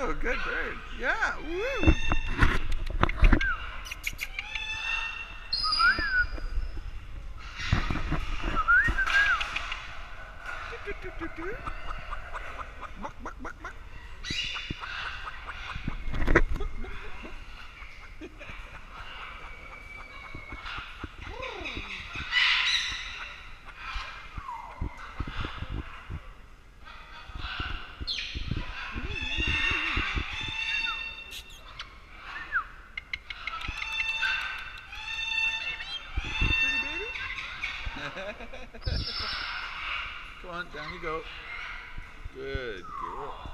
Oh, good bird. Yeah. Woo. Buck, buck, buck, buck. Pretty baby. Come on, down you go. Good girl.